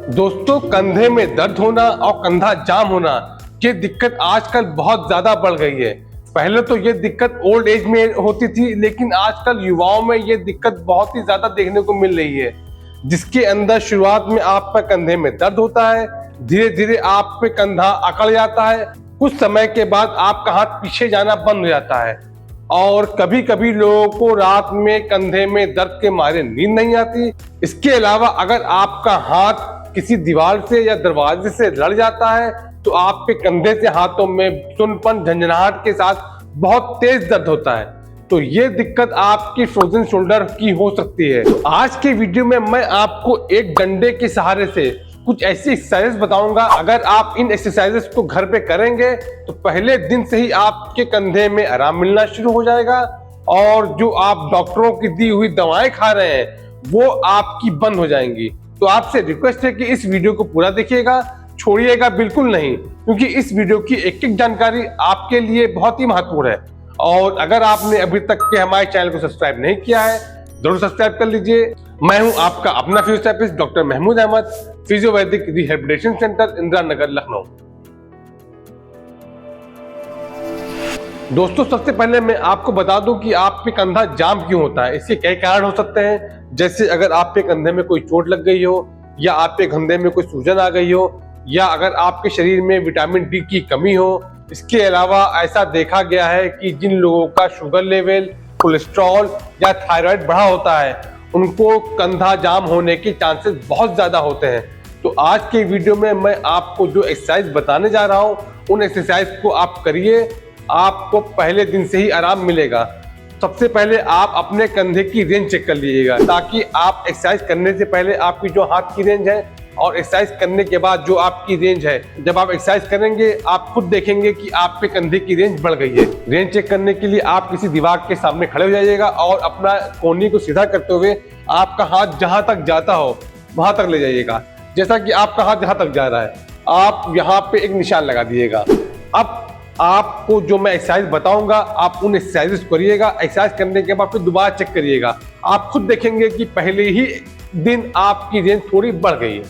दोस्तों, कंधे में दर्द होना और कंधा जाम होना ये दिक्कत आजकल बहुत ज्यादा बढ़ गई है। पहले तो ये दिक्कत ओल्ड एज में होती थी, लेकिन आजकल युवाओं में ये दिक्कत बहुत ही ज्यादा देखने को मिल रही है, जिसके अंदर शुरुआत में आपका कंधे में दर्द होता है, धीरे धीरे आप पे कंधा अकड़ जाता है, कुछ समय के बाद आपका हाथ पीछे जाना बंद हो जाता है और कभी कभी लोगों को रात में कंधे में दर्द के मारे नींद नहीं आती। इसके अलावा अगर आपका हाथ किसी दीवार से या दरवाजे से लड़ जाता है तो आपके कंधे से हाथों में सुनपन झंझनाहट के साथ बहुत तेज दर्द होता है। तो ये दिक्कत आपकी फ्रोजन शोल्डर की हो सकती है। तो आज के वीडियो में मैं आपको एक डंडे के सहारे से कुछ ऐसी एक्सरसाइजेस बताऊंगा। अगर आप इन एक्सरसाइजेस को घर पे करेंगे तो पहले दिन से ही आपके कंधे में आराम मिलना शुरू हो जाएगा और जो आप डॉक्टरों की दी हुई दवाएं खा रहे हैं वो आपकी बंद हो जाएंगी। तो आपसे रिक्वेस्ट है कि इस वीडियो को पूरा देखिएगा, छोड़िएगा बिल्कुल नहीं, क्योंकि इस वीडियो की एक एक जानकारी आपके लिए बहुत ही महत्वपूर्ण है। और अगर आपने अभी तक के हमारे चैनल को सब्सक्राइब नहीं किया है जरूर सब्सक्राइब कर लीजिए। मैं हूं आपका अपना physiotherapist doctor Mahmood Ahmad, Physiovedic rehabilitation centre, Indira Nagar, Lucknow. दोस्तों, सबसे पहले मैं आपको बता दूं कि आपके कंधा जाम क्यों होता है। इसके कई कारण हो सकते हैं, जैसे अगर आपके कंधे में कोई चोट लग गई हो, या आपके कंधे में कोई सूजन आ गई हो, या अगर आपके शरीर में विटामिन डी की कमी हो। इसके अलावा ऐसा देखा गया है कि जिन लोगों का शुगर लेवल, कोलेस्ट्रॉल या थायराइड बढ़ा होता है उनको कंधा जाम होने के चांसेस बहुत ज्यादा होते हैं। तो आज के वीडियो में मैं आपको जो एक्सरसाइज बताने जा रहा हूँ उन एक्सरसाइज को आप करिए, आपको पहले दिन से ही आराम मिलेगा। सबसे पहले आप अपने कंधे की रेंज चेक कर लीजिएगा, ताकि आप एक्सरसाइज करने से पहले आपकी जो हाथ की रेंज है और एक्सरसाइज करने के बाद जो आपकी रेंज है, जब आप एक्सरसाइज करेंगे आप खुद देखेंगे कि आपके कंधे की रेंज बढ़ गई है। रेंज चेक करने के लिए आप किसी दीवार के सामने खड़े हो जाइएगा और अपना कोहनी को सीधा करते हुए आपका हाथ जहां तक जाता हो वहां तक ले जाइएगा। जैसा कि आपका हाथ जहां तक जा रहा है आप यहाँ पे एक निशान लगा दिएगा। अब आपको जो मैं एक्सरसाइज बताऊंगा आप उन एक्सरसाइजेस करिएगा। एक्सरसाइज करने के बाद फिर दोबारा चेक करिएगा, आप खुद देखेंगे कि पहले ही दिन आपकी रेंज थोड़ी बढ़ गई है।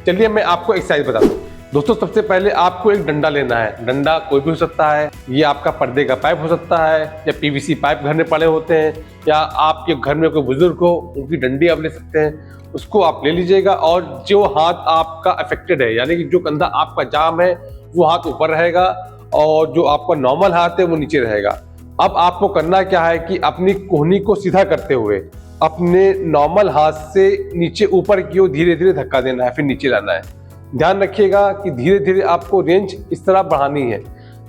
चलिए मैं आपको एक्सरसाइज बता दूं। दोस्तों, सबसे पहले आपको एक डंडा लेना है। डंडा कोई भी हो सकता है, ये आपका पर्दे का पाइप हो सकता है, या पीवीसी पाइप घर में पड़े होते हैं, या आपके घर में कोई बुजुर्ग हो उनकी डंडी आप ले सकते हैं। उसको आप ले लीजिएगा और जो हाथ आपका अफेक्टेड है, यानी कि जो कंधा आपका जाम है, वो हाथ ऊपर रहेगा और जो आपका नॉर्मल हाथ है वो नीचे रहेगा। अब आपको करना क्या है कि अपनी कोहनी को सीधा करते हुए अपने नॉर्मल हाथ से नीचे ऊपर की ओर धीरे धीरे धक्का देना है, फिर नीचे लाना है। ध्यान रखिएगा कि धीरे धीरे आपको रेंज इस तरह बढ़ानी है।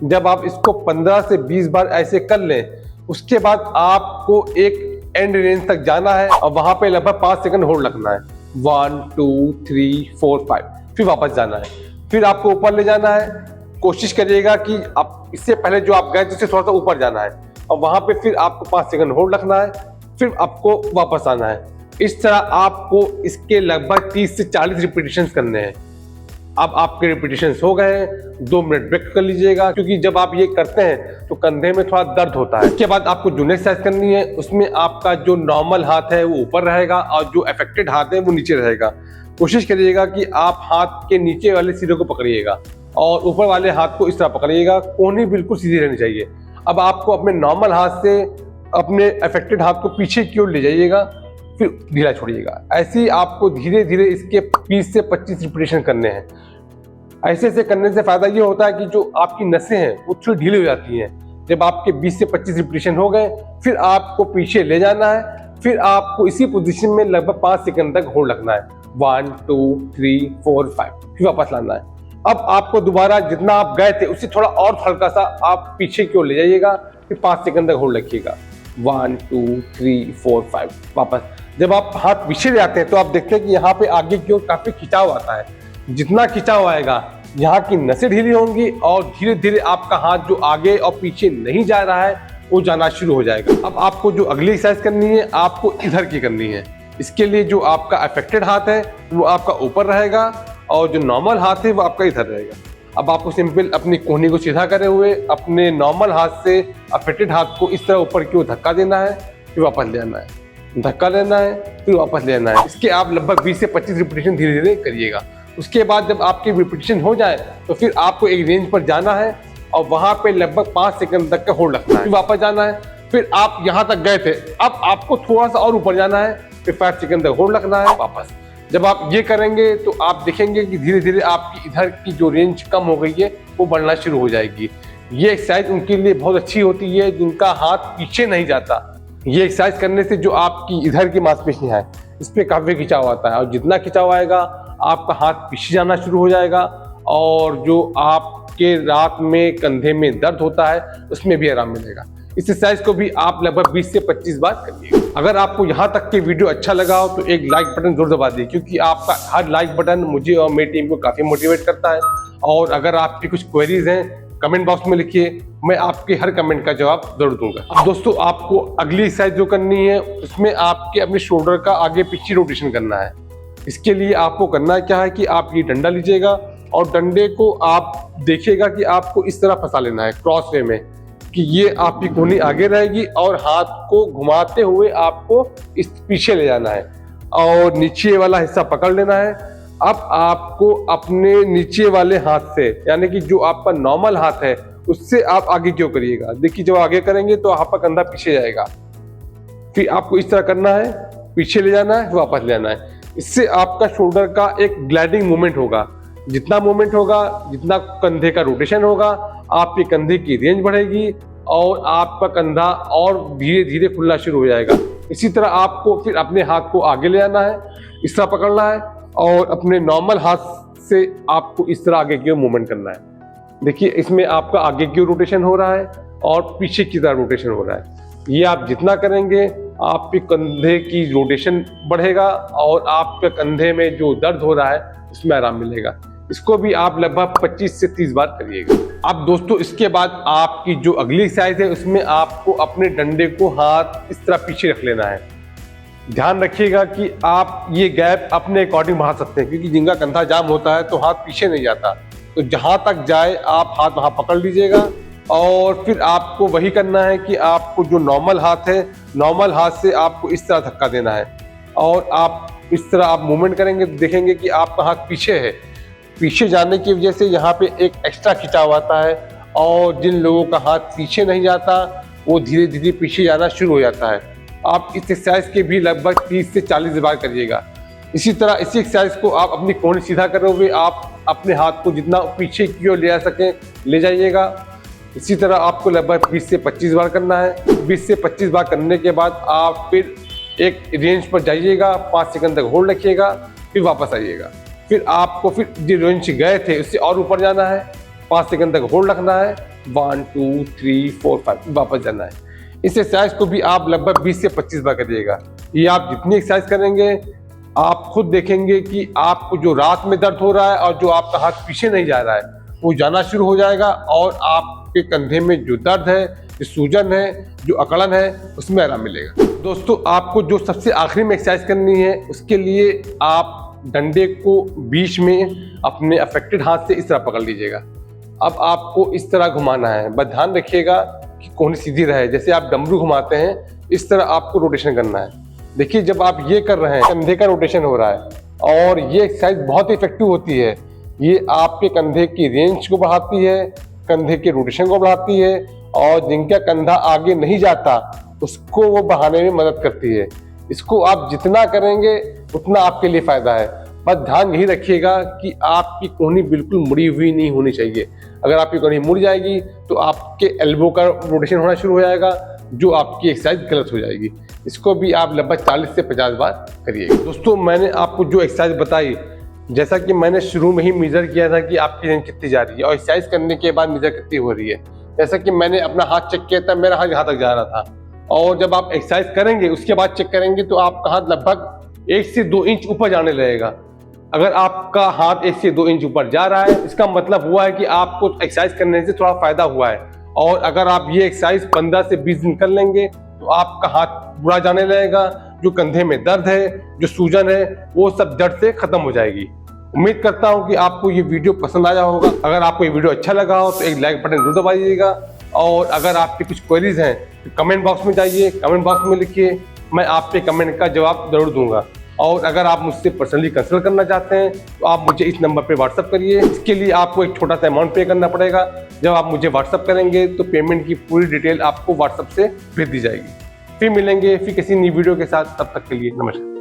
जब आप इसको 15 से 20 बार ऐसे कर लें, उसके बाद आपको एक एंड रेंज तक जाना है और वहां पे लगभग 5 सेकंड होल्ड रखना है। 1 2 3 4 5, फिर वापस जाना है, फिर आपको ऊपर ले जाना है। कोशिश करिएगा कि आप इससे पहले जो आप गए उससे थोड़ा सा ऊपर जाना है और वहां पे फिर आपको 5 सेकंड होल्ड रखना है, फिर आपको वापस आना है। इस तरह आपको इसके लगभग 30 से 40 रिपीटेशंस करने हैं। अब आपके रिपीटेशंस हो गए हैं, 2 मिनट ब्रेक कर लीजिएगा, क्योंकि जब आप ये करते हैं तो कंधे में थोड़ा दर्द होता है। इसके बाद आपको जो नेक्स्ट एक्सरसाइज करनी है उसमें आपका जो नॉर्मल हाथ है वो ऊपर रहेगा और जो अफेक्टेड हाथ है वो नीचे रहेगा। कोशिश करिएगा कि आप हाथ के नीचे वाले सिरे को पकड़िएगा और ऊपर वाले हाथ को इस तरह पकड़िएगा। कोहनी बिल्कुल सीधी रहनी चाहिए। अब आपको अपने नॉर्मल हाथ से अपने अफेक्टेड हाथ को पीछे की ओर ले जाइएगा, फिर ढीला छोड़िएगा। ऐसे ही आपको धीरे धीरे इसके 20 से 25 रिपीटेशन करने हैं। ऐसे करने से फायदा ये होता है कि जो आपकी नसें हैं वो थोड़ी ढीली हो जाती हैं। जब आपके 20 से 25 रिपीटेशन हो गए, फिर आपको पीछे ले जाना है, फिर आपको इसी पोजीशन में लगभग 5 सेकंड तक होल्ड रखना है। 1 2 3 4 5, फिर वापस लाना है। अब आपको दोबारा जितना आप गए थे उससे थोड़ा और हल्का सा आप पीछे की ओर ले जाइएगा, फिर 5 सेकंड तक होल्ड रखिएगा। 1 2 3 4 5, वापस। जब आप हाथ पीछे ले आते हैं तो आप देखते हैं कि यहाँ पे आगे की ओर काफी खिंचाव आता है। जितना खिंचाव आएगा यहाँ की नसें ढीली होंगी और धीरे धीरे आपका हाथ जो आगे और पीछे नहीं जा रहा है वो जाना शुरू हो जाएगा। अब आपको जो अगली एक्सरसाइज करनी है आपको इधर की करनी है। इसके लिए जो आपका अफेक्टेड हाथ है वो आपका ऊपर रहेगा और जो नॉर्मल हाथ है वो आपका इधर रहेगा। अब आपको सिंपल अपनी कोहनी को सीधा करे हुए अपने नॉर्मल हाथ से अफेक्टेड हाथ को इस तरह ऊपर की ओर धक्का देना है, फिर वापस ले आना है। धक्का लेना है, फिर वापस लेना है। इसके आप लगभग 20 से 25 रिपीटेशन धीरे धीरे करिएगा। उसके बाद जब आपकी रिपीटेशन हो जाए तो फिर आपको एक रेंज पर जाना है और वहां पे लगभग 5 सेकंड तक का होल्ड रखना है, फिर वापस जाना है। फिर आप यहां तक गए थे, अब आपको थोड़ा सा और ऊपर जाना है, फिर 5 सेकंड तक होल्ड रखना है, वापस। जब आप ये करेंगे तो आप देखेंगे कि धीरे धीरे आपकी इधर की जो रेंज कम हो गई है वो बढ़ना शुरू हो जाएगी। ये एक्सरसाइज उनके लिए बहुत अच्छी होती है जिनका हाथ पीछे नहीं जाता। ये एक्सरसाइज करने से जो आपकी इधर की मांसपेशियां हैं इस पे काफी खिंचाव आता है, और जितना खिंचाव आएगा आपका हाथ पीछे जाना शुरू हो जाएगा, और जो आपके रात में कंधे में दर्द होता है उसमें भी आराम मिलेगा। इस एक्सरसाइज को भी आप लगभग 20 से 25 बार करिएगा। अगर आपको यहाँ तक के वीडियो अच्छा लगा हो तो एक लाइक बटन जरूर दबा दीजिए, क्योंकि आपका हर लाइक बटन मुझे और मेरी टीम को काफी मोटिवेट करता है। और अगर आपकी कुछ क्वेरीज हैं कमेंट बॉक्स में लिखिए, मैं आपके हर कमेंट का जवाब जरूर दूंगा। अब दोस्तों, आपको अगली एक्सरसाइज जो करनी है उसमें आपके अपने शोल्डर का आगे पीछे रोटेशन करना है। इसके लिए आपको करना क्या है कि आप ये डंडा लीजिएगा और डंडे को आप देखिएगा कि आपको इस तरह फंसा लेना है क्रॉस वे में, कि ये आपकी कोहनी आगे रहेगी और हाथ को घुमाते हुए आपको इस पीछे ले जाना है और नीचे वाला हिस्सा पकड़ लेना है। अब आपको अपने नीचे वाले हाथ से, यानी कि जो आपका नॉर्मल हाथ है उससे आप आगे क्यों करिएगा। देखिए, जब आगे करेंगे तो आपका कंधा पीछे जाएगा, फिर आपको इस तरह करना है, पीछे ले जाना है, वापस ले आना है। इससे आपका शोल्डर का एक ग्लाइडिंग मूवमेंट होगा। जितना मूवमेंट होगा, जितना कंधे का रोटेशन होगा, आपके कंधे की रेंज बढ़ेगी और आपका कंधा और धीरे धीरे खुलना शुरू हो जाएगा। इसी तरह आपको फिर अपने हाथ को आगे ले आना है, इस तरह पकड़ना है और अपने नॉर्मल हाथ से आपको इस तरह आगे की ओर मूवमेंट करना है। देखिए, इसमें आपका आगे की ओर रोटेशन हो रहा है और पीछे की तरह रोटेशन हो रहा है। ये आप जितना करेंगे आपके कंधे की रोटेशन बढ़ेगा और आपके कंधे में जो दर्द हो रहा है उसमें आराम मिलेगा। इसको भी आप लगभग 25 से 30 बार करिएगा। अब दोस्तों, इसके बाद आपकी जो अगली एक्सरसाइज है उसमें आपको अपने डंडे को हाथ इस तरह पीछे रख लेना है। ध्यान रखिएगा कि आप ये गैप अपने अकॉर्डिंग बढ़ा सकते हैं, क्योंकि जिनका कंधा जाम होता है तो हाथ पीछे नहीं जाता। तो जहां तक जाए आप हाथ वहां पकड़ लीजिएगा और फिर आपको वही करना है कि आपको जो नॉर्मल हाथ है, नॉर्मल हाथ से आपको इस तरह धक्का देना है और आप इस तरह आप मूवमेंट करेंगे तो देखेंगे कि आपका हाथ पीछे है। पीछे जाने की वजह से यहाँ पे एक एक्स्ट्रा खिंचाव आता है, और जिन लोगों का हाथ पीछे नहीं जाता वो धीरे धीरे पीछे जाना शुरू हो जाता है। आप इस एक्सरसाइज के भी लगभग 30 से 40 बार करिएगा। इसी तरह इसी एक्सरसाइज को आप अपनी कोहनी सीधा करोगे, आप अपने हाथ को जितना पीछे की ओर ले जा सकें ले जाइएगा। इसी तरह आपको लगभग 20 से 25 बार करना है। 20 से 25 बार करने के बाद आप फिर एक रेंज पर जाइएगा, 5 सेकंड तक होल्ड रखिएगा, फिर वापस आइएगा। फिर आपको फिर जो रेंज गए थे उससे और ऊपर जाना है, 5 सेकंड तक होल्ड रखना है, 1 2 3 4 5 वापस जाना है। इस एक्सरसाइज को भी आप लगभग 20 से 25 बार करिएगा। ये आप जितनी एक्सरसाइज करेंगे आप खुद देखेंगे कि आपको जो रात में दर्द हो रहा है और जो आपका हाथ पीछे नहीं जा रहा है वो जाना शुरू हो जाएगा, और आपके कंधे में जो दर्द है, जो सूजन है, जो अकड़न है, उसमें आराम मिलेगा। दोस्तों, आपको जो सबसे आखिरी में एक्सरसाइज करनी है उसके लिए आप डंडे को बीच में अपने अफेक्टेड हाथ से इस तरह पकड़ लीजिएगा। अब आपको इस तरह घुमाना है, बस ध्यान रखिएगा कि कोहनी सीधी रहे। जैसे आप डमरू घुमाते हैं इस तरह आपको रोटेशन करना है। देखिए, जब आप ये कर रहे हैं कंधे का रोटेशन हो रहा है और ये एक्सरसाइज बहुत इफेक्टिव होती है। ये आपके कंधे की रेंज को बढ़ाती है, कंधे के रोटेशन को बढ़ाती है, और जिनका कंधा आगे नहीं जाता उसको वो बढ़ाने में मदद करती है। इसको आप जितना करेंगे उतना आपके लिए फायदा है। बस ध्यान यही रखिएगा कि आपकी कोहनी बिल्कुल मुड़ी हुई नहीं होनी चाहिए। अगर आपकी कोहनी मुड़ जाएगी तो आपके एल्बो का रोटेशन होना शुरू हो जाएगा, जो आपकी एक्सरसाइज गलत हो जाएगी। इसको भी आप लगभग 40 से 50 बार करिएगा। दोस्तों, मैंने आपको जो एक्सरसाइज बताई, जैसा कि मैंने शुरू में ही मेजर किया था कि आपकी रेंज कितनी जा रही है और एक्सरसाइज करने के बाद मेजर कितनी हो रही है। जैसा कि मैंने अपना हाथ चेक किया था, मेरा हाथ यहाँ तक जा रहा था, और जब आप एक्सरसाइज करेंगे उसके बाद चेक करेंगे तो आपका हाथ लगभग 1 से 2 इंच ऊपर जाने लगेगा। अगर आपका हाथ 1 से 2 इंच ऊपर जा रहा है, इसका मतलब हुआ है कि आपको एक्सरसाइज करने से थोड़ा फायदा हुआ है। और अगर आप ये एक्सरसाइज 15 से 20 दिन कर लेंगे तो आपका हाथ बुरा जाने लगेगा, जो कंधे में दर्द है, जो सूजन है, वो सब जड़ से खत्म हो जाएगी। उम्मीद करता हूं कि आपको ये वीडियो पसंद आया होगा। अगर आपको ये वीडियो अच्छा लगा हो तो एक लाइक बटन जरूर दबाइएगा, और अगर आपकी कुछ क्वेरीज हैं तो कमेंट बॉक्स में जाइए, कमेंट बॉक्स में लिखिए, मैं आपके कमेंट का जवाब जरूर दूंगा। और अगर आप मुझसे पर्सनली कंसल्ट करना चाहते हैं तो आप मुझे इस नंबर पे व्हाट्सअप करिए। इसके लिए आपको एक छोटा सा अमाउंट पे करना पड़ेगा। जब आप मुझे व्हाट्सअप करेंगे तो पेमेंट की पूरी डिटेल आपको व्हाट्सअप से भेज दी जाएगी। फिर मिलेंगे फिर किसी नई वीडियो के साथ, तब तक के लिए नमस्कार।